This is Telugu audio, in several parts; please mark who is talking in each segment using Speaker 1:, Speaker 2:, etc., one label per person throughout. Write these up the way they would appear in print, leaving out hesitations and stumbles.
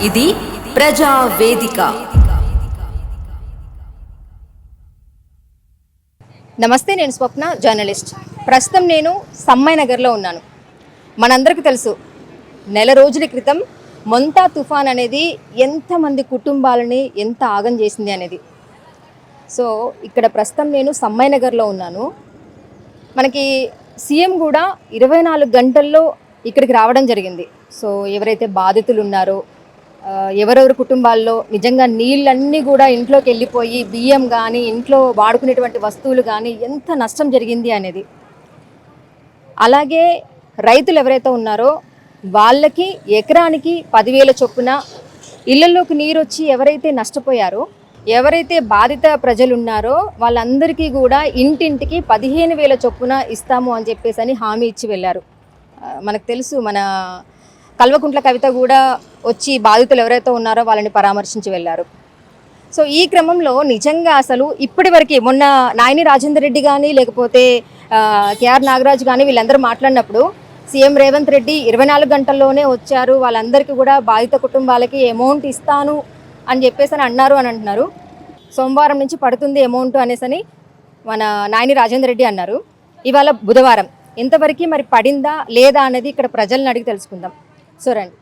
Speaker 1: ఇది ప్రజా వేదిక.
Speaker 2: నమస్తే, నేను స్వప్న, జర్నలిస్ట్. ప్రస్తుతం నేను సమ్మాయి నగర్లో ఉన్నాను. మనందరికీ తెలుసు, నెల రోజుల క్రితం మొంతా తుఫాన్ అనేది ఎంతమంది కుటుంబాలని ఎంత ఆగం చేసింది అనేది. సో ఇక్కడ ప్రస్తుతం నేను సమ్మాయి నగర్లో ఉన్నాను. మనకి సీఎం కూడా 24 గంటల్లో ఇక్కడికి రావడం జరిగింది. సో ఎవరైతే బాధితులు ఉన్నారో, ఎవరెవరి కుటుంబాల్లో నిజంగా నీళ్ళన్నీ కూడా ఇంట్లోకి వెళ్ళిపోయి బియ్యం కానీ ఇంట్లో వాడుకునేటువంటి వస్తువులు కానీ ఎంత నష్టం జరిగింది అనేది, అలాగే రైతులు ఎవరైతే ఉన్నారో వాళ్ళకి ఎకరానికి 10,000 చొప్పున ఇళ్లలోకి నీరు వచ్చి ఎవరైతే నష్టపోయారో, ఎవరైతే బాధిత ప్రజలు ఉన్నారో వాళ్ళందరికీ కూడా ఇంటింటికి 15,000 చొప్పున ఇస్తాము అని చెప్పేసి అని హామీ ఇచ్చి వెళ్ళారు. మనకు తెలుసు, మన కల్వకుంట్ల కవిత కూడా వచ్చి బాధితులు ఎవరైతే ఉన్నారో వాళ్ళని పరామర్శించి వెళ్ళారు. సో ఈ క్రమంలో నిజంగా అసలు ఇప్పటి వరకు మొన్న నాయని రాజేందర్ రెడ్డి కానీ లేకపోతే కేఆర్ నాగరాజు కానీ వీళ్ళందరూ మాట్లాడినప్పుడు సీఎం రేవంత్ రెడ్డి 24 గంటల్లోనే వచ్చారు, వాళ్ళందరికీ కూడా బాధిత కుటుంబాలకి అమౌంట్ ఇస్తాను అని చెప్పేసి అని అన్నారు అని అంటున్నారు. సోమవారం నుంచి పడుతుంది అమౌంట్ అనేసి మన నాయని రాజేందర్ రెడ్డి అన్నారు. ఇవాళ బుధవారం, ఎంతవరకు మరి పడిందా లేదా అనేది ఇక్కడ ప్రజలను అడిగి తెలుసుకుందాం. సో రండి.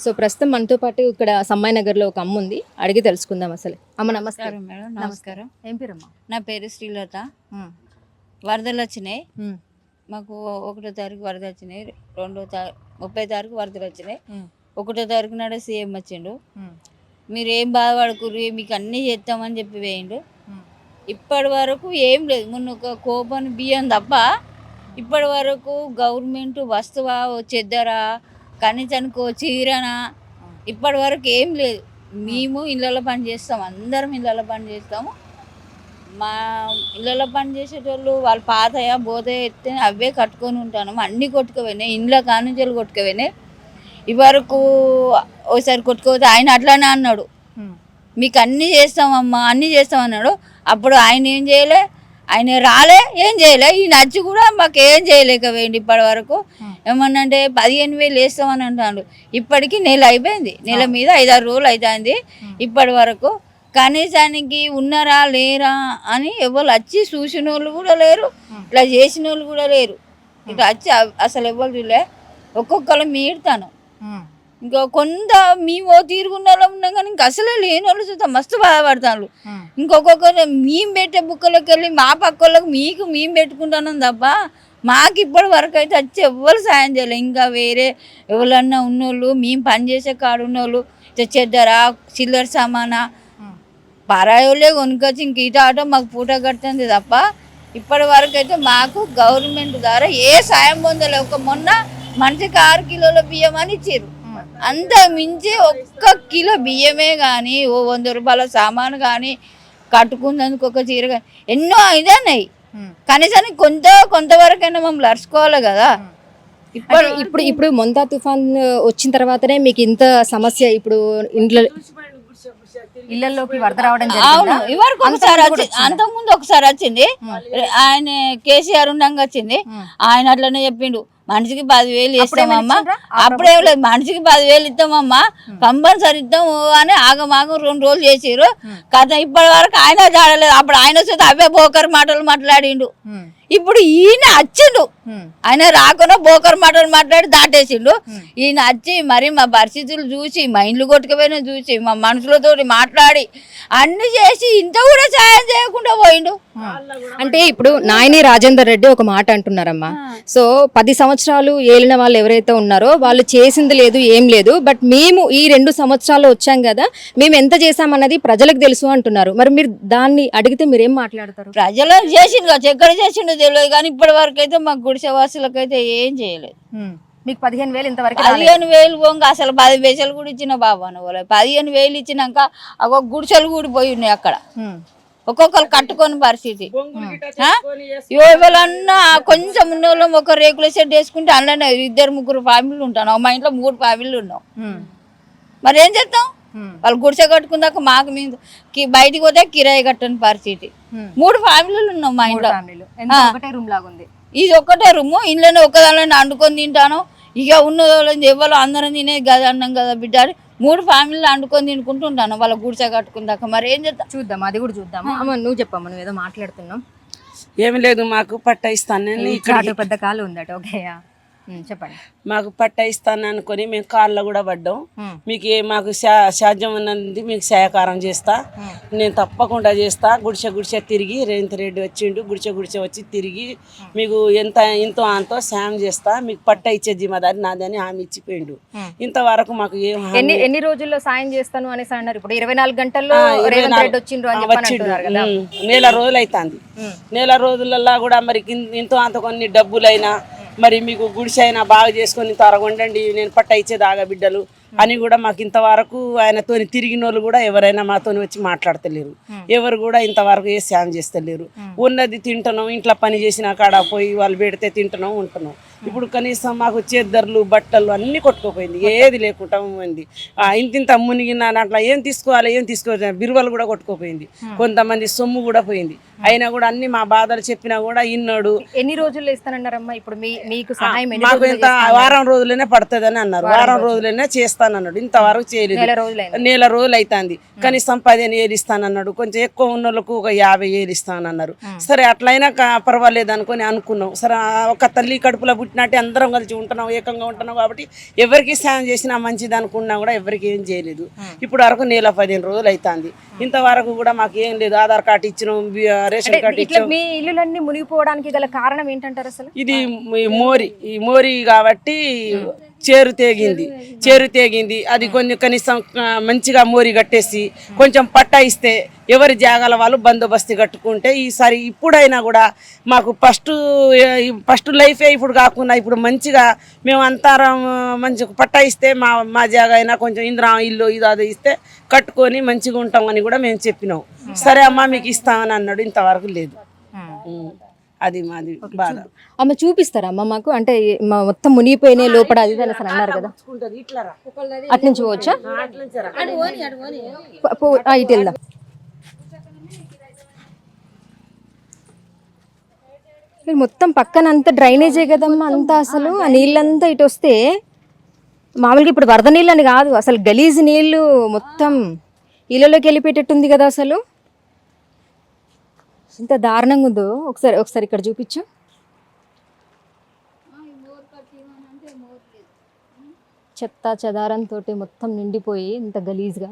Speaker 2: సో ప్రస్తుతం మనతో పాటు ఇక్కడ సమ్మాయి నగర్లో ఒక అమ్మ ఉంది, అడిగి తెలుసుకుందాం అసలు. అమ్మ నమస్కారం.
Speaker 3: మేడం. నమస్కారం.
Speaker 2: ఏం పేరమ్మా?
Speaker 3: నా పేరు శ్రీలత. వరదలు వచ్చినాయి మాకు. 1వ తారీఖు వరద వచ్చినాయి, 30వ తారీఖు వరదలు వచ్చినాయి. 1వ తారీఖు నాడు సీఎం వచ్చిండు. మీరు ఏం బాధపడకూరు, మీకు అన్నీ చేస్తామని చెప్పి వేయండు. ఇప్పటి వరకు ఏం లేదు. మొన్న ఒక కోపం బియ్యం తప్ప ఇప్పటి వరకు గవర్నమెంట్ వస్తువా, చెద్దరా, కనీసానికో చీరనా, ఇప్పటి వరకు ఏం లేదు. మేము ఇళ్ళలో పని చేస్తాము, అందరం ఇళ్ళలో పని చేస్తాము. మా ఇళ్ళలో పని చేసేటోళ్ళు వాళ్ళు పాతయా బోతయా ఎత్తే అవే కట్టుకొని ఉంటాను. అన్నీ కొట్టుకుపోయినాయి, ఇంట్లో కానుంచెలు కొట్టుకుపోయినాయి. ఇవరకు ఒకసారి కొట్టుకోతే ఆయన అట్లానే అన్నాడు, మీకు అన్నీ చేస్తామమ్మా అన్నీ చేస్తామన్నాడు. అప్పుడు ఆయన ఏం చేయలే, ఆయన రాలే, ఏం చేయలే. ఈ నచ్చి కూడా మాకు ఏం చేయలేకపోయింది ఇప్పటి వరకు. ఏమన్నంటే 15,000 వేస్తామని అంటాడు. ఇప్పటికీ నెల అయిపోయింది, నెల మీద 5-6 రోజులు అవుతుంది. ఇప్పటి వరకు కనీసానికి ఉన్నారా లేరా అని ఎవరు వచ్చి చూసిన వాళ్ళు కూడా లేరు, ఇట్లా చేసిన వాళ్ళు కూడా లేరు. ఇట్లా వచ్చి అసలు ఎవరు చూలే. ఒక్కొక్కరు మీడతాను. ఇంకా కొంత మేము తీరుగున్న వాళ్ళు ఉన్నాం కానీ ఇంకా అసలే లేని వాళ్ళు చూద్దాం మస్తు బాధపడతాను. ఇంకొకరు మేము పెట్టే బుక్కలోకి వెళ్ళి మా పక్క వాళ్ళకి మేము పెట్టుకుంటున్నాం తప్ప మాకు ఇప్పటి వరకు అయితే వచ్చి ఎవ్వరు సాయం చేయలేదు. ఇంకా వేరే ఎవరన్నా ఉన్నోళ్ళు, మేము పనిచేసే కాడు ఉన్నోళ్ళు చెద్దరా చిల్లర సామానా పరాయోళ్ళే కొనుకొచ్చి ఇంక ఇట ఆటో మాకు పూట కడుతుంది తప్ప ఇప్పటి వరకు అయితే మాకు గవర్నమెంట్ ద్వారా ఏ సాయం పొందలే. ఒక మొన్న మనిషికి 6 కిలోల బియ్యం అని ఇచ్చారు. అంత మించి 1 కిలో బియ్యమే కానీ, ఓ 100 రూపాయల సామాను కానీ, కట్టుకున్నందుకు ఒక చీర కానీ ఎన్నో ఇదన్నాయి. కనీసానికి కొంతవరకైనా మమ్మల్ని అరుచుకోవాలి కదా.
Speaker 2: ఇప్పుడు మొంతా తుఫాన్ వచ్చిన తర్వాతనే మీకు ఇంత సమస్య. ఇప్పుడు ఇళ్లలోకి వరద రావడం
Speaker 3: అవును. ఇవరకు ఒకసారి వచ్చింది, అంతకుముందు ఒకసారి వచ్చింది. ఆయన కేసీఆర్ ఉండంగా వచ్చింది. ఆయన అట్లనే చెప్పిండు, మనిషికి 10,000 ఇస్తామమ్మా. అప్పుడేం లేదు, మనిషికి 10,000 ఇస్తామమ్మా, కంపల్సరీ ఇద్దాము అని ఆగమాగం 2 రోజులు చేసిరు కదా. ఇప్పటి వరకు ఆయన జాడలేదు. అప్పుడు ఆయన వస్తే అవే బోకర్ మాటలు మాట్లాడిండు. ఇప్పుడు ఈయన వచ్చిండు, ఆయన రాకుండా బోకర్ మాటలు మాట్లాడి దాటేసిండు. ఈయన వచ్చి మరి మా పరిస్థితులు చూసి, మా ఇండ్లు కొట్టుకుపోయినా చూసి, మా మనుషులతో మాట్లాడి అన్ని చేసి ఇంత కూడా సాయం చేయకుండా పోయిండు.
Speaker 2: అంటే ఇప్పుడు నాయని రాజేందర్ రెడ్డి ఒక మాట అంటున్నారమ్మా. సో 10 సంవత్సరాలు ఏలిన వాళ్ళు ఎవరైతే ఉన్నారో వాళ్ళు చేసింది లేదు, ఏం లేదు. బట్ మేము ఈ 2 సంవత్సరాలు వచ్చాం కదా, మేము ఎంత చేసామన్నది ప్రజలకు తెలుసు అంటున్నారు. మరి మీరు దాన్ని అడిగితే మీరేం మాట్లాడతారు?
Speaker 3: ప్రజలకు చేసిండు, ఎక్కడ చేసిండు తెలియదు కానీ ఇప్పటి వరకు అయితే మాకు గుడిసెవాసులకైతే ఏం చేయలేదు.
Speaker 2: మీకు 15,000 ఇంతవరకు?
Speaker 3: 15,000 పోంగా అసలు 10 పైసలు కూడా ఇచ్చిన బాబా అనుకోలేదు. 15,000 ఇచ్చినాక ఒక గుడిసెలు కూడా పోయి ఉన్నాయి అక్కడ. ఒక్కొక్కరు కట్టుకొని పరిస్థితి. ఎవరన్నా కొంచెం ఉన్న వాళ్ళం ఒక రేకుల షెడ్ వేసుకుంటే అందులోనే 2-3 ఫ్యామిలీలు ఉంటాను. మా ఇంట్లో 3 ఫ్యామిలీలు ఉన్నాం. మరి ఏం చేస్తాం? వాళ్ళు గుడిసె కట్టుకున్నాక మాకు మీద బయటికి పోతే కిరాయి కట్టని పరిస్థితి. 3 ఫ్యామిలీలు ఉన్నాం మా ఇంట్లో.
Speaker 2: ఒకటే రూమ్ లాగా ఉంది.
Speaker 3: ఇది ఒక్కటే రూము, ఇంట్లోనే ఒక్కదాని వండుకొని తింటాను. ఇక ఉన్న వాళ్ళని ఎవరు అందరం తినేది కదా అన్నాం కదా బిడ్డ అని 3 ఫ్యామిలీలు వండుకొని తినుకుంటుంటాను వాళ్ళ గుడిసె కట్టుకున్నాక. మరి ఏం చేద్దాం,
Speaker 2: చూద్దాం, అది కూడా చూద్దాం. అమ్మ నువ్వు చెప్పమ్మా, నువ్వు ఏదో మాట్లాడుతున్నావు.
Speaker 4: ఏమి లేదు, మాకు పట్ట ఇస్తాను నేను ఇక్కడ
Speaker 2: పెద్ద కాలు ఉందట. ఓకే చెప్పండి.
Speaker 4: మాకు పట్ట ఇస్తాను అనుకొని మేము కార్లో కూడా పడ్డాం. మీకు మాకు సాధ్యం ఉన్నది మీకు సహకారం చేస్తా, నేను తప్పకుండా చేస్తా. గుడిసె తిరిగి రేవంత్ రెడ్డి వచ్చిండు, గుడిసె వచ్చి తిరిగి మీకు ఎంతో అంతో సాయం చేస్తా, మీకు పట్ట ఇచ్చే జిమ్మదారి నాదని హామీ ఇచ్చిపోయిండు. ఇంతవరకు మాకు
Speaker 2: ఎన్ని రోజుల్లో సాయం చేస్తాను అనేసి అన్నారు. ఇప్పుడు 24 గంటల్లో రేవంత్ రెడ్డి వచ్చిండ్రు అని చెప్పి అంటున్నారు కదా.
Speaker 4: నెల రోజులు అవుతుంది. నెల రోజులలో కూడా మరి ఇంతో అంత కొన్ని డబ్బులైనా మరి మీకు గుడిసె అయినా బాగా చేసుకొని తరగొండండి, నేను పట్ట ఇచ్చేదాగా బిడ్డలు అని కూడా మాకు ఇంతవరకు ఆయనతో తిరిగిన వాళ్ళు కూడా ఎవరైనా మాతో వచ్చి మాట్లాడతలేరు. ఎవరు కూడా ఇంతవరకు ఏ సాయం చేస్తలేరు. ఉన్నది తింటున్నాం, ఇంట్లో పని చేసిన కాడ పోయి వాళ్ళు పెడితే తింటున్నాం ఉంటున్నాం. ఇప్పుడు కనీసం మాకు చేద్దర్లు బట్టలు అన్నీ కొట్టుకుపోయింది, ఏది లేకుండా ఉంది. ఇంత మునిగిన అట్లా ఏం తీసుకోవాలి బిరువలు కూడా కొట్టుకుపోయింది. కొంతమంది సొమ్ము కూడా పోయింది. అయినా కూడా అన్ని మా బాధలు చెప్పినా కూడా ఇన్నాడు.
Speaker 2: ఎన్ని రోజుల్లో ఇస్తానన్నారమ్మా? ఇప్పుడు మీకు సహాయం
Speaker 4: మాకు ఇంత వారం రోజులనే పడుతుందని అన్నారు, వారం రోజులనే చేస్తానన్నాడు. ఇంతవరకు చేయలేదు. నెల రోజులు అవుతుంది. కనీసం 15,000 ఇస్తానన్నాడు. కొంచెం ఎక్కువ ఉన్న వాళ్ళకు ఒక 50,000 ఇస్తానన్నారు. సరే అట్లయినా పర్వాలేదు అనుకున్నాం. సరే ఒక తల్లి కడుపులో పుట్టినట్టే అందరం కలిసి ఉంటున్నాం, ఏకంగా ఉంటున్నాం కాబట్టి ఎవరికి సాయం చేసినా మంచిది అనుకున్నా కూడా ఎవరికి ఏం చేయలేదు. ఇప్పుడు వరకు నెల 15 రోజులు అవుతుంది. ఇంతవరకు కూడా మాకు ఏం లేదు. ఆధార్ కార్డు ఇచ్చినాం, రేషన్ కార్డు ఇచ్చాం.
Speaker 2: మీ ఇల్లులన్నీ మునిగిపోవడానికి గల కారణం ఏంటంటారు అసలు?
Speaker 4: ఇది మోరి కాబట్టి చేరు తెగింది. అది కనీసం మంచిగా మోరి కట్టేసి కొంచెం పట్టా ఇస్తే ఎవరి జాగాల వాళ్ళు బందోబస్తు కట్టుకుంటే ఈసారి ఇప్పుడైనా కూడా మాకు ఫస్ట్ లైఫే ఇప్పుడు కాకుండా ఇప్పుడు మంచిగా మేము అంతారం మంచిగా పట్టా ఇస్తే మా జాగా అయినా కొంచెం ఇంద్రా ఇల్లు ఇది ఇస్తే కట్టుకొని మంచిగా ఉంటామని కూడా మేము చెప్పినాం. సరే అమ్మా మీకు ఇస్తామని అన్నాడు. ఇంతవరకు లేదు. అది మాది బాధ.
Speaker 2: అమ్మ చూపిస్తారమ్మా మాకు? అంటే మొత్తం మునిగిపోయిన లోపల అది అనేసి అన్నారు కదా, అటు నుంచి పోవచ్చా? ఇటు వెళ్దాం. మొత్తం పక్కన అంతా డ్రైనేజే కదమ్మా అంతా. అసలు ఆ నీళ్ళంతా ఇటు వస్తే మామూలుగా ఇప్పుడు వరద నీళ్ళు అని కాదు, అసలు గలీజ్ నీళ్ళు మొత్తం ఇళ్ళలోకి వెళ్ళిపోయేటట్టుంది కదా. అసలు ఇంత దారుణంగా ఉందో ఒకసారి ఇక్కడ చూపించు. చెత్త చెదారంతో మొత్తం నిండిపోయి ఇంత గలీజ్గా.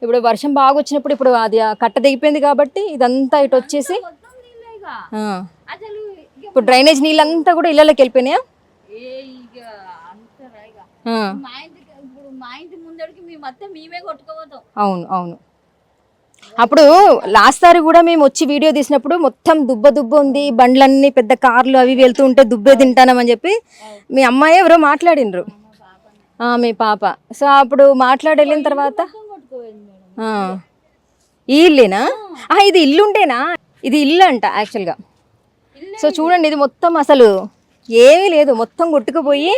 Speaker 2: ఇప్పుడు వర్షం బాగా వచ్చినప్పుడు ఇప్పుడు అది కట్ట దిగిపోయింది కాబట్టి ఇదంతా ఇటు వచ్చేసి ఇప్పుడు డ్రైనేజ్ నీళ్ళంతా కూడా ఇళ్ళలోకి వెళ్ళిపోయినాయా? అవును. అప్పుడు లాస్ట్ సారి కూడా మేము వచ్చి వీడియో తీసినప్పుడు మొత్తం దుబ్బ ఉంది, బండ్లన్నీ పెద్ద కార్లు అవి వెళ్తూ ఉంటే దుబ్బే తింటానమని చెప్పి మీ అమ్మాయి ఎవరో మాట్లాడినరు, మీ పాప. సో అప్పుడు మాట్లాడి వెళ్ళిన తర్వాత ఈ ఇల్లేనా? ఇది ఇల్లు ఉంటేనా? ఇది ఇల్లు అంట యాక్చువల్గా. సో చూడండి, ఇది మొత్తం అసలు ఏమీ లేదు, మొత్తం కొట్టుకుపోయి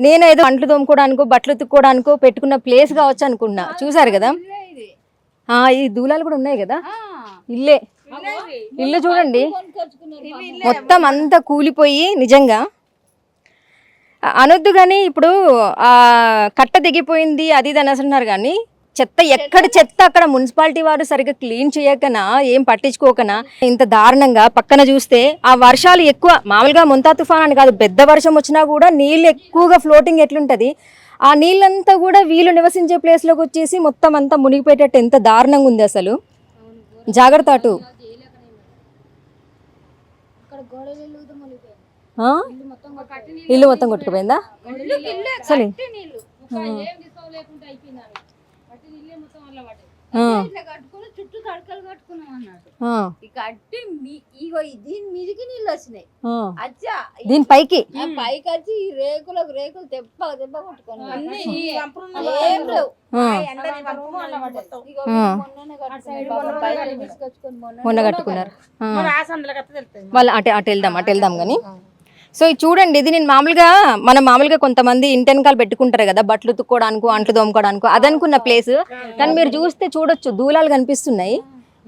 Speaker 2: నేను ఏదో అంట్లు తోముకోవడానికో బట్టలు ఉతుక్కోవడానికో పెట్టుకున్న ప్లేస్ కావచ్చు అనుకున్నా. చూసారు కదా, ఈ దూలాలు కూడా ఉన్నాయి కదా. ఇల్లు చూడండి మొత్తం అంతా కూలిపోయి. నిజంగా అనొద్దు కానీ ఇప్పుడు కట్ట దిగిపోయింది అది ఇది అని అంటున్నారు కానీ చెత్త ఎక్కడ చెత్త అక్కడ మున్సిపాలిటీ వారు సరిగ్గా క్లీన్ చేయకనా ఏం పట్టించుకోకనా ఇంత దారుణంగా. పక్కన చూస్తే ఆ వర్షాలు ఎక్కువ, మామూలుగా మొంతా తుఫాన్ అని కాదు, పెద్ద వర్షం వచ్చినా కూడా నీళ్ళు ఎక్కువగా ఫ్లోటింగ్ ఎట్లుంటది, ఆ నీళ్ళంతా కూడా వీళ్ళు నివసించే ప్లేస్లోకి వచ్చేసి మొత్తం అంతా మునిగిపోయేటట్టు ఎంత దారుణంగా ఉంది అసలు. జాగ్రత్త అటు. ఇల్లు మొత్తం కొట్టుకుపోయిందా అసలు?
Speaker 3: చుట్టూ తడకలు కట్టుకున్నాం అన్నాడు.
Speaker 2: దీని పైకి
Speaker 3: వచ్చి ఈ రేకులు దెబ్బ కొట్టుకున్నాం.
Speaker 2: మొన్న కట్టుకున్నారు వాళ్ళు. అటు వెళ్దాం కానీ సో ఇది చూడండి, ఇది నేను మామూలుగా కొంతమంది ఇంటి వెనకాల పెట్టుకుంటారు కదా బట్టలు ఉతుక్కోవడానికి, అంట్లు తోముకోవడానికి, అదనుకున్న ప్లేస్. కానీ మీరు చూడొచ్చు దూలాలు కనిపిస్తున్నాయి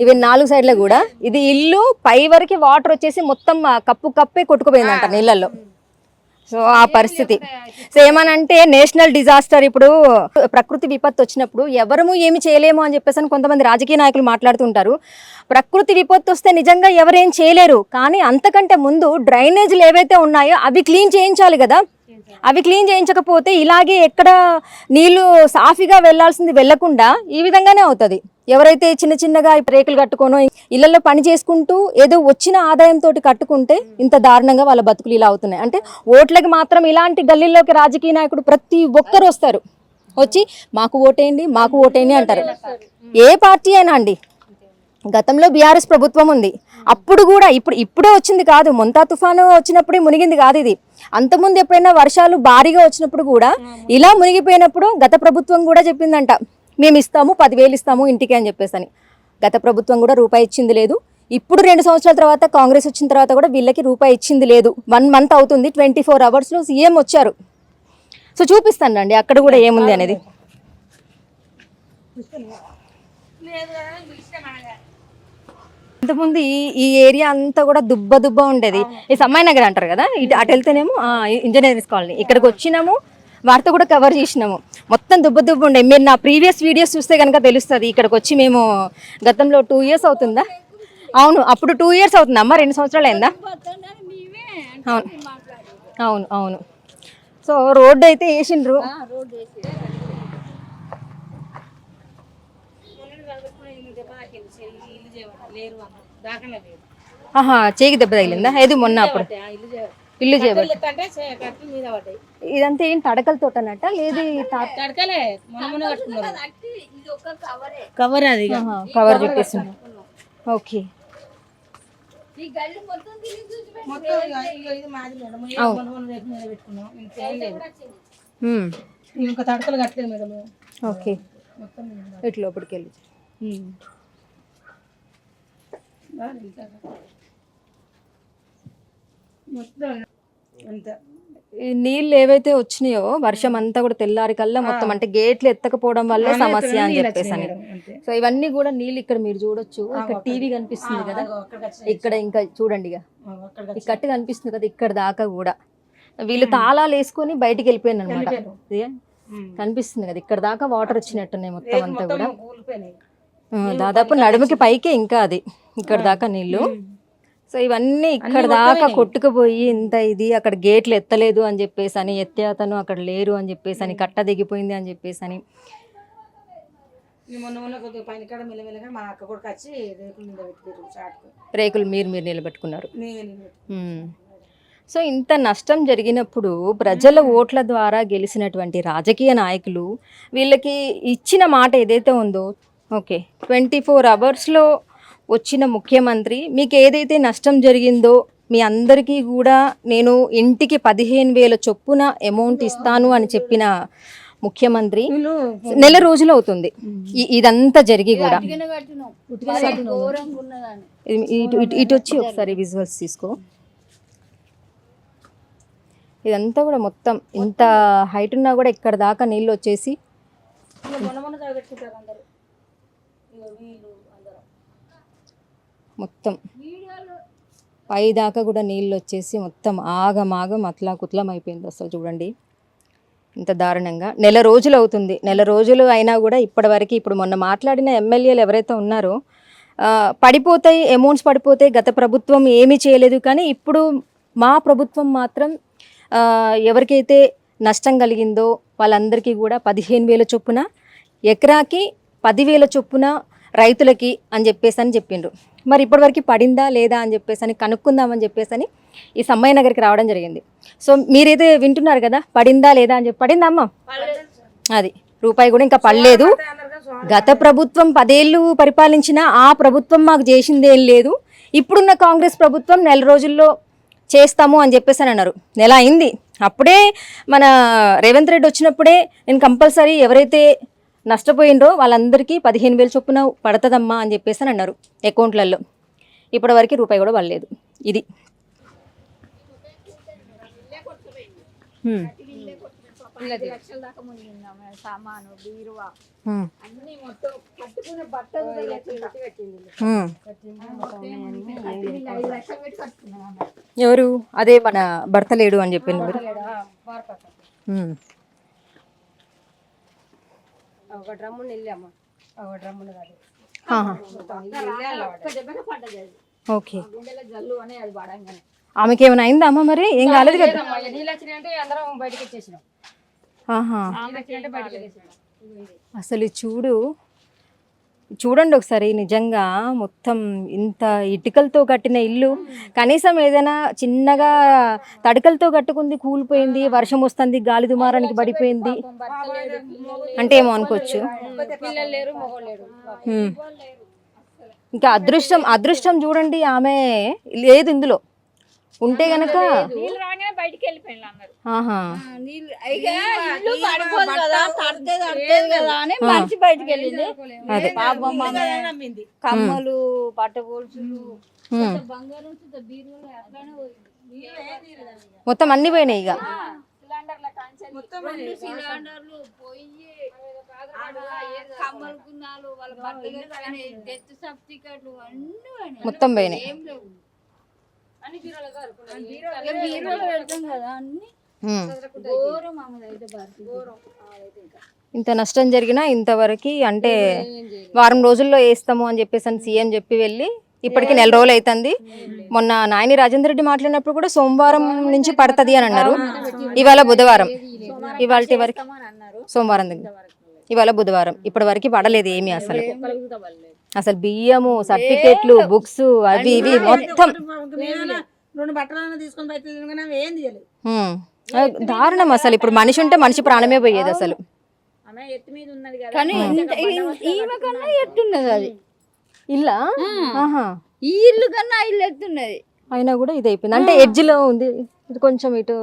Speaker 2: ఇవి 4 సైడ్లో కూడా. ఇది ఇల్లు పై వరకు వాటర్ వచ్చేసి మొత్తం కప్పే కొట్టుకుపోయిందంట నీళ్ళల్లో. సో ఆ పరిస్థితి. సో ఏమనంటే నేషనల్ డిజాస్టర్, ఇప్పుడు ప్రకృతి విపత్తు వచ్చినప్పుడు ఎవరము ఏమి చేయలేము అని చెప్పేసి అని కొంతమంది రాజకీయ నాయకులు మాట్లాడుతుంటారు. ప్రకృతి విపత్తు వస్తే నిజంగా ఎవరేం చేయలేరు, కానీ అంతకంటే ముందు డ్రైనేజీలు ఏవైతే ఉన్నాయో అవి క్లీన్ చేయించాలి కదా. అవి క్లీన్ చేయించకపోతే ఇలాగే ఎక్కడ నీళ్లు సాఫీగా వెళ్లాల్సింది వెళ్లకుండా ఈ విధంగానే అవుతుంది. ఎవరైతే చిన్నగా రేకులు కట్టుకోనో ఇళ్లలో పని చేసుకుంటూ ఏదో వచ్చిన ఆదాయంతో కట్టుకుంటే ఇంత దారుణంగా వాళ్ళ బతుకులు ఇలా అవుతున్నాయి. అంటే ఓట్లకి మాత్రం ఇలాంటి గల్లీల్లోకి రాజకీయ నాయకుడు ప్రతి ఒక్కరు వస్తారు, వచ్చి మాకు ఓటేయండి అంటారు. ఏ పార్టీ అయినా అండి. గతంలో బీఆర్ఎస్ ప్రభుత్వం ఉంది, అప్పుడు కూడా ఇప్పుడే వచ్చింది కాదు, మొంతా తుఫాను వచ్చినప్పుడే మునిగింది కాదు ఇది. అంతకుముందు ఎప్పుడైనా వర్షాలు భారీగా వచ్చినప్పుడు కూడా ఇలా మునిగిపోయినప్పుడు గత ప్రభుత్వం కూడా చెప్పిందంట, మేము ఇస్తాము 10,000 ఇస్తాము ఇంటికి అని చెప్పేసి. గత ప్రభుత్వం కూడా రూపాయి ఇచ్చింది లేదు. ఇప్పుడు 2 సంవత్సరాల తర్వాత కాంగ్రెస్ వచ్చిన తర్వాత కూడా వీళ్ళకి రూపాయి ఇచ్చింది లేదు. 1 మంత్ అవుతుంది, 24 అవర్స్లో సీఎం వచ్చారు. సో చూపిస్తాను రండి అక్కడ కూడా ఏముంది అనేది. ఇంతకుముందు ఈ ఏరియా అంతా కూడా దుబ్బ ఉండేది. ఈ సమ్మాయి నగర్ అంటారు కదా, అటు వెళ్తేనేమో ఇంజనీరింగ్ కాలనీ. ఇక్కడికి వచ్చినాము, వారితో కూడా కవర్ చేసినాము. మొత్తం దుబ్బ ఉండే. మీరు నా ప్రీవియస్ వీడియోస్ చూస్తే కనుక తెలుస్తుంది. ఇక్కడికి వచ్చి మేము గతంలో 2 ఇయర్స్ అవుతుందా? అవును, అప్పుడు 2 ఇయర్స్ అవుతుందా అమ్మ? 2 సంవత్సరాలు అయిందా? అవును. సో రోడ్డు అయితే వేసిండ్రు. చేయికి దెబ్బ తగిలిందా? ఏది మొన్న అప్పుడు ఇల్లు చేయబట్టి ఇదంతా ఏం తడకల తోట అన్నట్ట? లేదు కవర్ చుట్టేసింది. ఓకే,
Speaker 4: తడకలు కట్టలేదు మేడం.
Speaker 2: ఓకే, ఇటు లోపలికి వెళ్ళి నీళ్ళు ఏవైతే వచ్చినాయో వర్షం అంతా కూడా తెల్లారి కల్లా మొత్తం, అంటే గేట్లు ఎత్తకపోవడం వల్ల సమస్య అని చెప్పేసి అని. సో ఇవన్నీ కూడా నీళ్ళు ఇక్కడ మీరు చూడొచ్చు. ఇక్కడ టీవీ కనిపిస్తుంది కదా, ఇక్కడ ఇంకా చూడండి ఇక ఈ కట్టు కనిపిస్తుంది కదా, ఇక్కడ దాకా కూడా వీళ్ళు తాళాలు వేసుకొని బయటికి వెళ్ళిపోయాను అనమాట. కనిపిస్తుంది కదా, ఇక్కడ దాకా వాటర్ వచ్చినట్టున్నాయి మొత్తం అంతా కూడా. దాదాపు నడుముకి పైకే ఇంకా అది ఇక్కడ దాకా నీళ్ళు. సో ఇవన్నీ ఇక్కడ దాకా కొట్టుకుపోయి ఇంత ఇది. అక్కడ గేట్లు ఎత్తలేదు అని చెప్పేసి అని, ఎత్తే అతను అక్కడ లేరు అని చెప్పేసి అని, కట్ట దిగిపోయింది అని చెప్పేసి అని. రేకులు మీరు నిలబెట్టుకున్నారు. సో ఇంత నష్టం జరిగినప్పుడు ప్రజల ఓట్ల ద్వారా గెలిచినటువంటి రాజకీయ నాయకులు వీళ్ళకి ఇచ్చిన మాట ఏదైతే ఉందో, ఓకే 24 అవర్స్లో వచ్చిన ముఖ్యమంత్రి మీకు ఏదైతే నష్టం జరిగిందో మీ అందరికీ కూడా నేను ఇంటికి 15,000 చొప్పున అమౌంట్ ఇస్తాను అని చెప్పిన ముఖ్యమంత్రి నెల రోజులు అవుతుంది ఇదంతా జరిగి కూడా. ఇటు వచ్చి ఒకసారి విజువల్స్ తీసుకో. ఇదంతా కూడా మొత్తం ఇంత హైట్ ఉన్నా కూడా ఇక్కడ దాకా నీళ్ళు వచ్చేసి మొత్తం పై దాకా కూడా నీళ్ళు వచ్చేసి మొత్తం ఆగమాగం అతలాకుతలం అయిపోయింది. అసలు చూడండి ఇంత దారుణంగా. నెల రోజులు అవుతుంది. నెల రోజులు అయినా కూడా ఇప్పటివరకు, ఇప్పుడు మొన్న మాట్లాడిన ఎమ్మెల్యేలు ఎవరైతే ఉన్నారో పడిపోతాయి, అమౌంట్స్ పడిపోతాయి, గత ప్రభుత్వం ఏమీ చేయలేదు. కానీ ఇప్పుడు మా ప్రభుత్వం మాత్రం ఎవరికైతే నష్టం కలిగిందో వాళ్ళందరికీ కూడా 15,000 చొప్పున, ఎకరాకి 10,000 చొప్పున రైతులకి అని చెప్పిండ్రు. మరి ఇప్పటివరకు పడిందా లేదా అని చెప్పేసి కనుక్కుందామని చెప్పేసి ఈ సమ్మయ్య నగర్కి రావడం జరిగింది. సో మీరైతే వింటున్నారు కదా, పడిందా లేదా అని పడిందా అమ్మ? అది రూపాయి కూడా ఇంకా పడలేదు. గత ప్రభుత్వం 10 ఏళ్ళు పరిపాలించిన ఆ ప్రభుత్వం మాకు చేసిందేం లేదు. ఇప్పుడున్న కాంగ్రెస్ ప్రభుత్వం నెల రోజుల్లో చేస్తాము అని చెప్పేసి అన్నారు. నెల అయింది. అప్పుడే మన రేవంత్ రెడ్డి వచ్చినప్పుడే నేను కంపల్సరీ ఎవరైతే నష్టపోయిండ్రో వాళ్ళందరికీ 15,000 చొప్పున పడుతుందమ్మా అని చెప్పేసి అన్నారు అకౌంట్లలో. ఇప్పటివరకు రూపాయి కూడా పడలేదు. ఇది ఉమ్.
Speaker 5: సామాను బీరువా
Speaker 2: ఉమ్.
Speaker 5: అన్ని మొత్తం కట్టుకునే బట్టలు
Speaker 2: ఉమ్.
Speaker 5: 5 లక్షలు పెట్టి కట్టుకున్నాను.
Speaker 2: ఎవరు అదే మన భర్త లేడు అని చెప్పింది మీరు. ఉమ్.
Speaker 5: ఒక డ్రమ్ముని వెళ్ళాము, ఒక డ్రమ్ముని కాదు
Speaker 2: ఆహా.
Speaker 5: ఒక్క దెబ్బనే పడ్డది అది.
Speaker 2: ఓకే.
Speaker 5: గుండెలో జల్లు అని అది పడంగానే
Speaker 2: ఆమెకి ఏమైనా అయిందా అమ్మ మరి? ఏం కాలేదు కదా?
Speaker 5: నీళ్ళు వచ్చినాయంటే అందరం బయటకు వచ్చేసినాం.
Speaker 2: ఆహా.
Speaker 5: వచ్చినట్టే బయటకు వచ్చేసినాం.
Speaker 2: అసలు చూడండి ఒకసారి, నిజంగా మొత్తం ఇంత ఇటుకలతో కట్టిన ఇల్లు, కనీసం ఏదైనా చిన్నగా తడికలతో కట్టుకుంది, కూలిపోయింది, వర్షం వస్తుంది, గాలి దుమారానికి పడిపోయింది అంటే ఏమో అనుకోవచ్చు.
Speaker 5: పిల్లలు లేరు, మొగోళ్ళు లేరు.
Speaker 2: ఉమ్. ఇంకా అదృష్టం చూడండి, ఆమె లేదు ఇందులో. ఉంటే గనక
Speaker 5: నీళ్ళు రాగానే బయటికి వెళ్ళిపోయినా అందరు.
Speaker 2: ఆహా.
Speaker 3: నీళ్ళు ఇక ఇల్లు పడిపోదు కదా, తడితే కదా అని మనిషి బయటికి వెళ్ళింది.
Speaker 2: అదే.
Speaker 3: పాపం ఆమె కమ్మలు, పట్టగొలుసులు,
Speaker 2: ఉమ్.
Speaker 3: బంగారం బీరువాలో అట్లానే పోయింది.
Speaker 2: మొత్తం అన్ని పోయినాయి ఇక.
Speaker 5: సిలిండర్ల కాంచెలు,
Speaker 3: 2 సిలిండర్లు, పొయ్యి, కమ్మలు గున్నాలు, వాళ్ళ బట్టలు డెత్ సర్టిఫికెట్లు అన్ని పోయినాయి.
Speaker 2: మొత్తం పోయినాయి.
Speaker 3: ఏం లేవు.
Speaker 5: అన్ని బీరువాలో కలుపుకున్నాం.
Speaker 3: ఇక బీరువాలో పెడతాం కదా అన్ని.
Speaker 2: ఉమ్.
Speaker 3: ఘోరం ఆమెది అయితే పరిస్థితి.
Speaker 2: ఇంత నష్టం జరిగినా ఇంతవరకు అంటే వారం రోజుల్లో వేస్తాము అని చెప్పేసి అని సీఎం చెప్పి వెళ్ళి ఇప్పటికి 1 నెల రోజులు అవుతుంది. మొన్న నాయని రాజేందర్ రెడ్డి మాట్లాడినప్పుడు కూడా సోమవారం నుంచి పడుతుంది అని అన్నారు. ఇవాళ బుధవారం, ఇవాళ వరకు సోమవారం దగ్గర, ఇవాళ బుధవారం, ఇప్పటి వరకు పడలేదు ఏమీ. అసలు బియ్యము, సర్టిఫికెట్లు, బుక్స్, అవి ఇవి మొత్తం
Speaker 6: 2 బట్టలు తీసుకొని బయట ఏం తీయలేదు.
Speaker 2: దారుణం. అసలు ఇప్పుడు మనిషి ఉంటే మనిషి ప్రాణమే పోయేది అసలు.
Speaker 6: ఆమె ఎత్తు మీద ఉన్నది కదా,
Speaker 3: కానీ ఈమె కన్నా ఎట్టున్నది అది
Speaker 2: ఇల్లా. ఆహా.
Speaker 3: ఈ ఇల్లు కన్నా ఆ ఇల్లు ఎత్తున్నది.
Speaker 2: అయినా కూడా ఇది అయిపోయింది అంటే ఎడ్జ్ లో ఉంది. ఇది కొంచెం ఇటు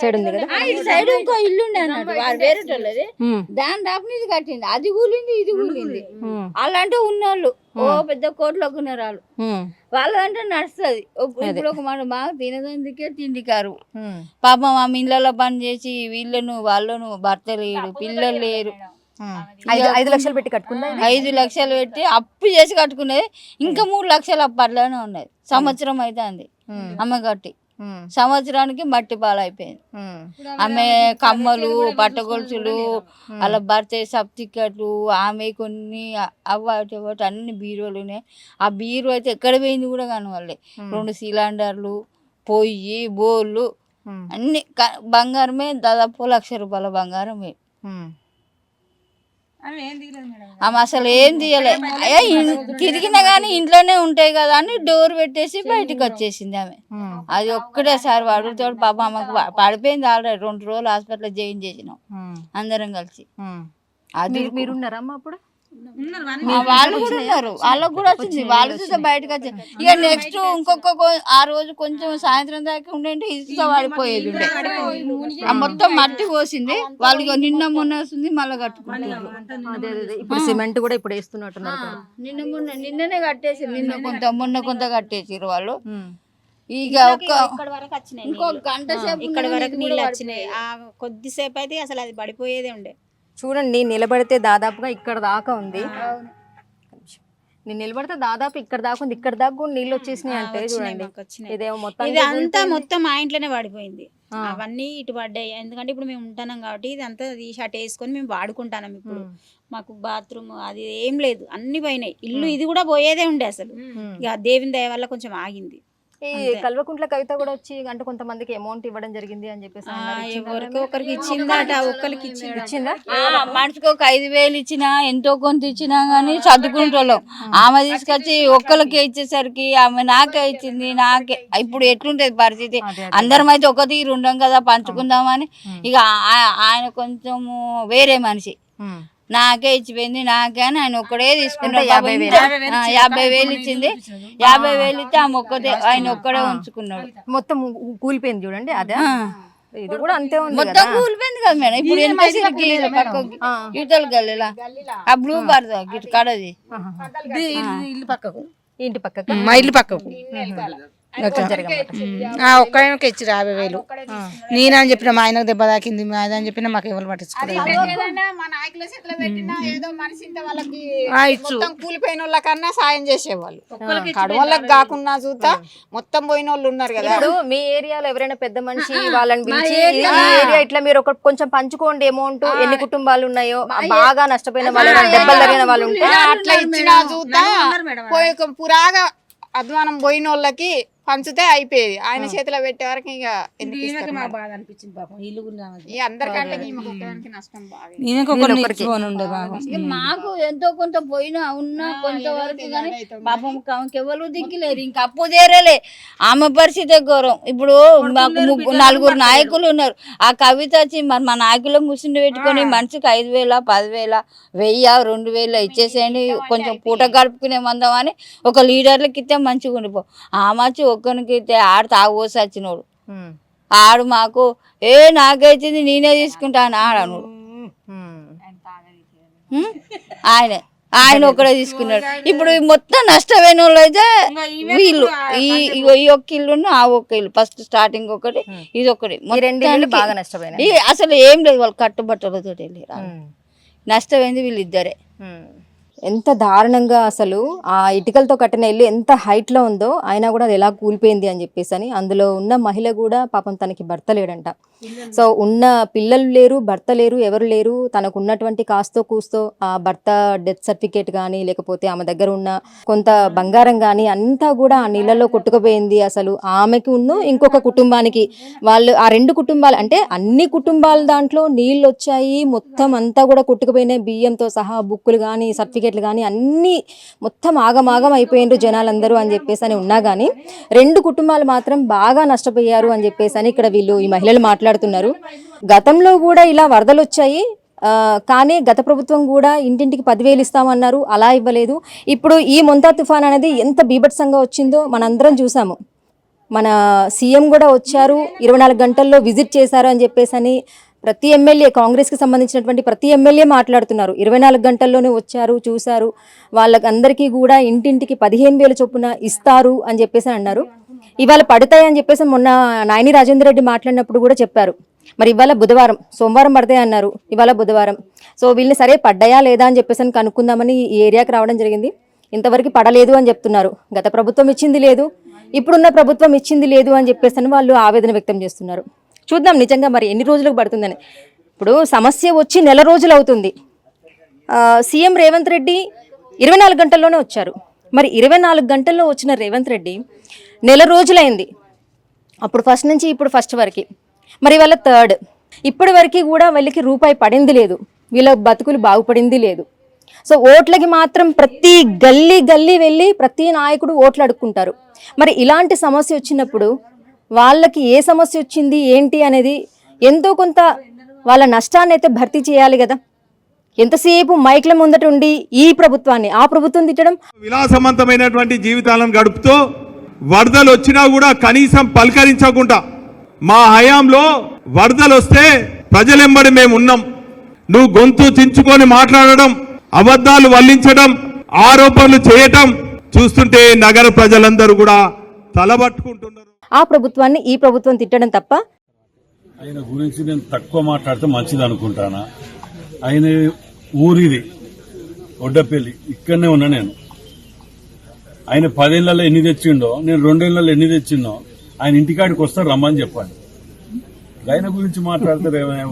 Speaker 2: సైడ్ ఉంది కదా.
Speaker 3: ఇటు సైడ్ ఇంకో ఇల్లు ఉండే అన్నట్టు, వారు వేరేటోళ్ళది.
Speaker 2: ఉమ్.
Speaker 3: దాని డాపు ఇది కట్టింది, అది కూలింది, ఇది కూలింది.
Speaker 2: ఉమ్.
Speaker 3: అలాంటి ఉన్నోళ్ళు ఓ పెద్ద కోట్లోకి ఉన్నారు వాళ్ళు.
Speaker 2: ఉమ్.
Speaker 3: వాళ్ళదంటే నడుస్తుంది. ఇప్పుడు ఒక మాట బాగా తినదందుకే తిండి కారు.
Speaker 2: ఉమ్.
Speaker 3: పాపం ఆమె ఇళ్ళలో పని చేసి వాళ్ళను భర్త లేడు, పిల్లలు లేరు.
Speaker 2: 5 లక్షలు పెట్టి కట్టుకుందా?
Speaker 3: 5 లక్షలు పెట్టి అప్పు చేసి కట్టుకునేది. ఇంకా 3 లక్షలు అప్పు అట్లనే ఉన్నది. సంవత్సరం అవుతుంది అమ్మ కట్టి. సంవత్సరానికి మట్టి పాలైపోయింది. ఆమె కమ్మలు, పట్టగొలుసులు, అలా భర్త సర్టిఫికెట్లు, ఆమె కొన్ని అవ్వటి అన్ని బీరువాలు ఉన్నాయి. ఆ బీరు అయితే ఎక్కడ పోయింది కూడా కనవాళ్ళే. 2 సిలిండర్లు, పొయ్యి, బోళ్ళు అన్ని బంగారమే. దాదాపు 1 లక్ష రూపాయల బంగారమే.
Speaker 6: ఆమె ఏం తీయలేదు మేడం.
Speaker 3: ఆమె అసలు ఏం తీయలే. తిరిగినా కానీ ఇంట్లోనే ఉంటాయి కదా అని డోర్ పెట్టేసి బయటకు వచ్చేసింది ఆమె. అది ఒక్కటేసారి వాడుతాడు. పాప ఆమెకు పడిపోయింది ఆల్రెడీ. 2 రోజులు హాస్పిటల్ జాయిన్ చేసినాం అందరం కలిసి. అది
Speaker 2: మీరున్నారమ్మా అప్పుడు?
Speaker 3: వాళ్ళు కూడా ఉన్నారు, వాళ్ళకు కూడా వచ్చింది. వాళ్ళు చూస్తే బయటకు వచ్చింది. ఇక నెక్స్ట్ ఆ రోజు కొంచెం సాయంత్రం దాకా ఉండే ఇసుక పడిపోయేది ఉండే. ఆ మొత్తం మట్టి పోసింది. వాళ్ళు నిన్న మొన్న వస్తుంది మళ్ళీ కట్టుకుంటారు.
Speaker 2: ఇప్పుడు సిమెంట్ కూడా ఇప్పుడు వేస్తున్నట్టున్నారు కదా.
Speaker 3: నిన్ననే కట్టేసి, మొన్న కొంత కట్టేసారు వాళ్ళు. ఇక ఇంకో గంట సేపు
Speaker 6: ఇక్కడ వరకు నీళ్ళు వచ్చినాయి. ఆ కొద్దిసేపు అయితే అసలు అది పడిపోయేదే ఉండే.
Speaker 2: చూడండి, నిలబడితే దాదాపుగా ఇక్కడ దాకా ఉంది. నేను నిలబడితే దాదాపు ఇక్కడ దాకా ఉంది. ఇక్కడ దాకా కూడా నీళ్ళు వచ్చేసినాయి అంటే చూడండి. ఇదేమో మొత్తం
Speaker 6: ఇది అంతా మొత్తం మా ఇంట్లోనే పడిపోయింది. అవన్నీ ఇటు పడ్డాయి. ఎందుకంటే ఇప్పుడు మేము ఉంటున్నాం కాబట్టి ఇదంతా తీసి అటు వేసుకొని మేము వాడుకుంటాం. ఇప్పుడు మాకు బాత్రూమ్ అది ఏం లేదు, అన్ని పోయినాయి. ఇల్లు ఇది కూడా పోయేదే ఉండే అసలు. ఇక దేవుని దయ వల్ల కొంచెం ఆగింది.
Speaker 2: ఈ కల్వకుంట్ల కవిత కూడా వచ్చి అంటే కొంతమందికి అమౌంట్ ఇవ్వడం జరిగింది అని చెప్పేసి
Speaker 6: ఎవరికి ఒకరికి ఇచ్చిందట, ఒక్కరికి
Speaker 2: ఇచ్చిందా?
Speaker 3: మనిషికి ఒక 5,000 ఇచ్చినా, ఎంతో కొంత ఇచ్చినా గానీ చదువుకుంటాం. ఆమె తీసుకొచ్చి ఒక్కరికే ఇచ్చేసరికి ఆమె నాకే ఇచ్చింది, నాకే. ఇప్పుడు ఎట్లుంటది పరిస్థితి? అందరం అయితే ఒక తీరు ఉండం కదా, పంచుకుందామని. ఇక ఆయన కొంచెము వేరే మనిషి, నాకే ఇచ్చిపోయింది, నాకే అని ఆయన ఒక్కడే తీసుకున్నాడు. 50,000 ఇచ్చింది. 50,000 ఇస్తే ఆమె ఒక్కటే, ఆయన ఒక్కడే ఉంచుకున్నాడు.
Speaker 2: మొత్తం కూలిపోయింది చూడండి. అదే ఇది కూడా అంతే ఉంది.
Speaker 3: మొత్తం కూలిపోయింది కదా మేడం. ఇప్పుడు ఎంత పక్కకి ఇటలు గల్లీలా ఆ బ్లూ బార్ కడది
Speaker 6: ఇల్లు పక్కకు,
Speaker 2: ఇంటి పక్కకు,
Speaker 6: మా ఇల్లు పక్కకు
Speaker 7: ఒక్కడికి ఇచ్చారు 50,000. నేనని చెప్పిన మా ఆయనకు దెబ్బ తాకింది మా ఆయన అని చెప్పిన మాకు ఎవరు పట్టించుకోలేదు.
Speaker 8: కూలిపోయిన వాళ్ళకన్నా సాయం చేసేవాళ్ళు, కడవళ్ళకి కాకుండా చూస్తా మొత్తం పోయిన వాళ్ళు ఉన్నారు కదా.
Speaker 2: ఇప్పుడు మీ ఏరియాలో ఎవరైనా పెద్ద మనిషి వాళ్ళని పిలిచి ఈ ఏరియా ఇట్లా మీరు ఒక కొంచెం పంచుకోండి అమౌంట్, ఎన్ని కుటుంబాలు ఉన్నాయో బాగా నష్టపోయిన వాళ్ళు దెబ్బలు తగిన వాళ్ళు ఉంటే
Speaker 8: అట్లా ఇచ్చినా చూస్తా పురాగా అధ్వానం పోయిన వాళ్ళకి పంచితే అయిపోయేది. ఆయన చేతిలో పెట్టే వరకు ఇక ఎందుకు ఇస్తారు?
Speaker 7: బాధ అనిపించింది పాపం. ఇల్లు
Speaker 8: ఈ అందరికంటే నష్టం బాగా.
Speaker 3: మాకు ఎంతో కొంత పోయినా ఉన్నా కొంతవరకు కానీ పాపం ఎవరు దిక్కులేరు, ఇంకా అప్పు తీరలే. ఆమె పరిస్థితి ఘోరం. ఇప్పుడు మాకు 4 నాయకులు ఉన్నారు. ఆ కవిత వచ్చి మరి మా నాయకులు ముసుండి పెట్టుకొని మనిషికి 5,000, 10,000, 1000, 2,000 ఇచ్చేసేయండి, కొంచెం పూట గడుపుకునే మందం అని ఒక లీడర్లకి ఇస్తే మంచిగా ఉండిపో. ఆమె ఒక్కరికి ఇస్తే ఆడు తాగోసి వచ్చినోడు, ఆడు మాకు నాకైతుంది నేనే తీసుకుంటాను ఆడను. ఆయన ఒక్కడే తీసుకున్నాడు. ఇప్పుడు మొత్తం నష్టమైన వాళ్ళు అయితే వీళ్ళు ఈ ఒక్క ఇల్లు ఆ ఒక్క ఇల్లు, ఫస్ట్ స్టార్టింగ్ ఒకటి ఇది ఒకటి,
Speaker 2: బాగా నష్టపోయినాయి.
Speaker 3: అసలు ఏం లేదు, వాళ్ళు కట్టుబట్టలతో నష్టమైంది వీళ్ళిద్దరే.
Speaker 2: ఎంత దారుణంగా అసలు ఆ ఇటుకలతో కట్టిన ఇల్లు ఎంత హైట్లో ఉందో అయినా కూడా అది ఎలా కూలిపోయింది అని చెప్పేసి అని. అందులో ఉన్న మహిళ కూడా పాపం తనకి భర్త లేడంట. సో ఉన్న పిల్లలు లేరు, భర్త లేరు, ఎవరు లేరు. తనకు ఉన్నటువంటి కాస్తో కూస్తో ఆ భర్త డెత్ సర్టిఫికేట్ కానీ లేకపోతే ఆమె దగ్గర ఉన్న కొంత బంగారం కానీ అంతా కూడా ఆ నీళ్ళలో కొట్టుకుపోయింది. అసలు ఆమెకు ఇంకొక కుటుంబానికి వాళ్ళు ఆ 2 కుటుంబాలు అంటే అన్ని కుటుంబాల దాంట్లో నీళ్ళు వచ్చాయి, మొత్తం అంతా కూడా కొట్టుకుపోయినాయి. బియ్యంతో సహా బుక్కులు కానీ సర్టిఫికేట్లు కానీ అన్ని మొత్తం ఆగమాగం అయిపోయిండ్రు జనాలందరూ అని చెప్పేసి అని ఉన్నా కానీ 2 కుటుంబాలు మాత్రం బాగా నష్టపోయారు అని చెప్పేసి అని ఇక్కడ వీళ్ళు ఈ మహిళలు మాట్లాడుతున్నారు. గతంలో కూడా ఇలా వరదలు వచ్చాయి, కానీ గత ప్రభుత్వం కూడా ఇంటింటికి 10,000 ఇస్తామన్నారు, అలా ఇవ్వలేదు. ఇప్పుడు ఈ మొంతా తుఫాన్ అనేది ఎంత బీభత్సంగా వచ్చిందో మనందరం చూసాము. మన సీఎం కూడా వచ్చారు, 24 గంటల్లో విజిట్ చేశారు అని చెప్పేసి అని ప్రతి ఎమ్మెల్యే, కాంగ్రెస్కి సంబంధించినటువంటి ప్రతి ఎమ్మెల్యే మాట్లాడుతున్నారు. 24 గంటల్లోనే వచ్చారు, చూశారు, వాళ్ళకందరికీ కూడా ఇంటింటికి 15,000 చొప్పున ఇస్తారు అని చెప్పేసి అన్నారు. ఇవాళ పడతాయని చెప్పేసి మొన్న నాయని రాజేందర్ రెడ్డి మాట్లాడినప్పుడు కూడా చెప్పారు. మరి ఇవాళ బుధవారం, సోమవారం పడతాయి అన్నారు, ఇవాళ బుధవారం. సో వీళ్ళని సరే పడ్డాయా లేదా అని చెప్పేసి అని కనుక్కుందామని ఈ ఏరియాకి రావడం జరిగింది. ఇంతవరకు పడలేదు అని చెప్తున్నారు. గత ప్రభుత్వం ఇచ్చింది లేదు, ఇప్పుడున్న ప్రభుత్వం ఇచ్చింది లేదు అని చెప్పేసి అని వాళ్ళు ఆవేదన వ్యక్తం చేస్తున్నారు. చూద్దాం నిజంగా మరి ఎన్ని రోజులకు పడుతుందని. ఇప్పుడు సమస్య వచ్చి నెల రోజులు అవుతుంది. సీఎం రేవంత్ రెడ్డి 24 గంటల్లోనే వచ్చారు. మరి 24 గంటల్లో వచ్చిన రేవంత్ రెడ్డి నెల రోజులైంది, అప్పుడు ఫస్ట్ నుంచి ఇప్పుడు ఫస్ట్ వరకు. మరి వాళ్ళ 3rd, ఇప్పటి వరకు కూడా వాళ్ళకి రూపాయి పడింది లేదు, వీళ్ళ బతుకులు బాగుపడింది లేదు. సో ఓట్లకి మాత్రం ప్రతి గల్లీ వెళ్ళి ప్రతి నాయకుడు ఓట్లు అడుక్కుంటారు. మరి ఇలాంటి సమస్య వచ్చినప్పుడు వాళ్ళకి ఏ సమస్య వచ్చింది ఏంటి అనేది ఎంతో కొంత వాళ్ళ నష్టాన్ని అయితే భర్తీ చేయాలి కదా. ఎంతసేపు మైక్ల ముందట ఉండి ఈ ప్రభుత్వాన్ని ఆ ప్రభుత్వం తిట్టడం,
Speaker 9: విలాసవంతమైనటువంటి జీవితాలను గడుపుతూ వరదలు వచ్చినా కూడా కనీసం పలకరించకుండా మా హయాంలో వరదలు వస్తే ప్రజలెంబడి మేము ఉన్నాం, నువ్వు గొంతు చించుకొని మాట్లాడడం, అబద్ధాలు వల్లించడం, ఆరోపణలు చేయటం చూస్తుంటే నగర ప్రజలందరూ కూడా తలబట్టుకుంటున్నారు.
Speaker 2: ఆ ప్రభుత్వాన్ని ఈ ప్రభుత్వం తిట్టడం తప్ప.
Speaker 10: ఆయన గురించి నేను తక్కువ మాట్లాడితే మంచిది అనుకుంటానా. ఆయన ఊరిది ఒడ్డపల్లి, ఇక్కడనే ఉన్నా నేను. ఆయన 10 ఏళ్లలో ఎన్ని తెచ్చిండో, నేను 2 ఏళ్లలో ఎన్ని తెచ్చిండో ఆయన ఇంటికాడికి వస్తారు రమ్మని చెప్పండి. ఆయన గురించి మాట్లాడతారు ఏమైనా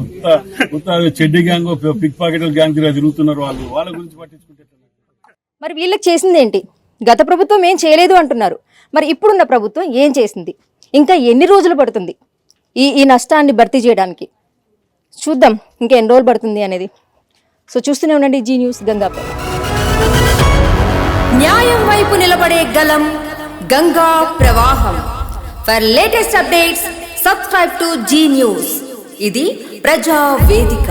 Speaker 10: ఉత్త చెడ్డి గ్యాంగ్, పిక్ పాకెట్ గ్యాంగ్ తిరుగుతున్నారు వాళ్ళ గురించి పట్టించుకుంటే.
Speaker 2: మరి వీళ్ళకి చేసింది ఏంటి? గత ప్రభుత్వం ఏం చేయలేదు అంటున్నారు. మరి ఇప్పుడున్న ప్రభుత్వం ఏం చేసింది? ఇంకా ఎన్ని రోజులు పడుతుంది ఈ నష్టాన్ని భర్తీ చేయడానికి? చూద్దాం ఇంకా ఎన్ని రోజులు పడుతుంది అనేది. సో చూస్తూనే ఉండండి జీ న్యూస్ గంగాపై.
Speaker 1: న్యాయం వైపు నిలబడే గలం గంగా ప్రవాహం. For latest updates subscribe to Zee News. ఇది ప్రజా వేదిక.